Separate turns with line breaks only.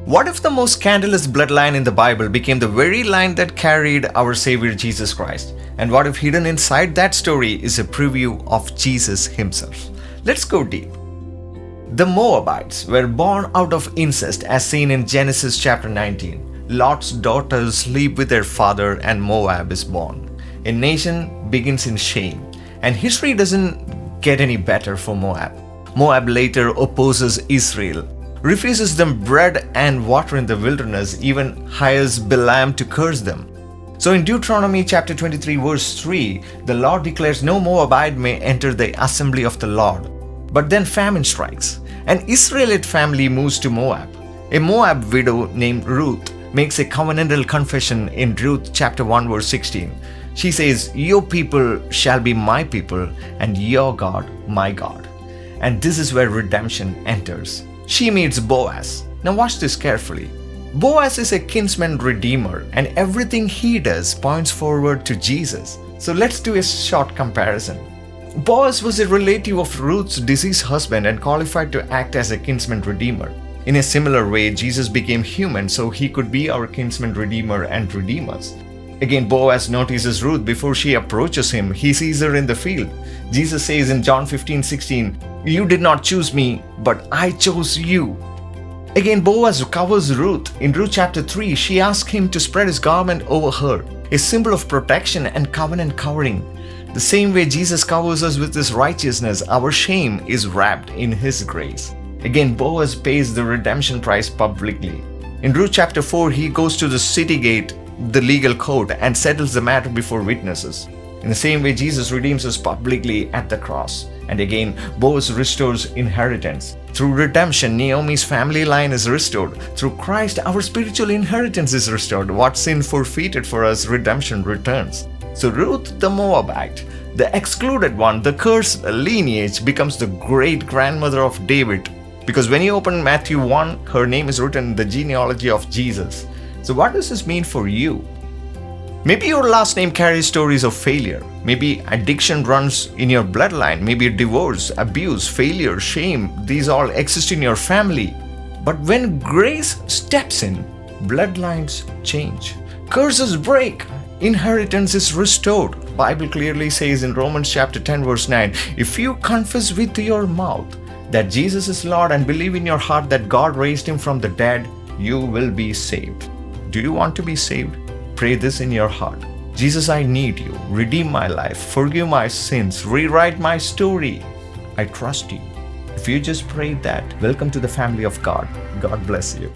What if the most scandalous bloodline in the Bible became the very line that carried our Savior Jesus Christ? And what if hidden inside that story is a preview of Jesus himself? Let's go deep. The Moabites were born out of incest as seen in Genesis chapter 19. Lot's daughters sleep with their father and Moab is born. A nation begins in shame, and history doesn't get any better for Moab. Moab later opposes Israel, refuses them bread and water in the wilderness, even hires Balaam to curse them. So in Deuteronomy chapter 23 verse 3, the Lord declares no Moabite may enter the assembly of the Lord. But then famine strikes. An Israelite family moves to Moab. A Moab widow named Ruth makes a covenantal confession in Ruth chapter 1 verse 16. She says, "Your people shall be my people and your God my God." And this is where redemption enters. She meets Boaz. Now watch this carefully. Boaz is a kinsman redeemer, and everything he does points forward to Jesus. So let's do a short comparison. Boaz was a relative of Ruth's deceased husband and qualified to act as a kinsman redeemer. In a similar way, Jesus became human so he could be our kinsman redeemer and redeem us. Again, Boaz notices Ruth before she approaches him. He sees her in the field. Jesus says in John 15:16, "You did not choose me, but I chose you." Again, Boaz covers Ruth. In Ruth chapter 3, she asks him to spread his garment over her, a symbol of protection and covenant covering. The same way Jesus covers us with his righteousness, our shame is wrapped in his grace. Again, Boaz pays the redemption price publicly. In Ruth chapter 4, he goes to the city gate, the legal court, and settles the matter before witnesses. In the same way, Jesus redeems us publicly at the cross. And again, Boaz restores inheritance. Through redemption, Naomi's family line is restored. Through Christ, our spiritual inheritance is restored. What sin forfeited for us, redemption returns. So Ruth the Moabite, the excluded one, the cursed lineage, becomes the great-grandmother of David. Because when you open Matthew 1, her name is written in the genealogy of Jesus. So what does this mean for you? Maybe your last name carries stories of failure. Maybe addiction runs in your bloodline. Maybe divorce, abuse, failure, shame. These all exist in your family. But when grace steps in, bloodlines change. Curses break. Inheritance is restored. Bible clearly says in Romans chapter 10 verse 9, if you confess with your mouth that Jesus is Lord and believe in your heart that God raised him from the dead, you will be saved. Do you want to be saved? Pray this in your heart. Jesus, I need you. Redeem my life. Forgive my sins. Rewrite my story. I trust you. If you just prayed that, welcome to the family of God. God bless you.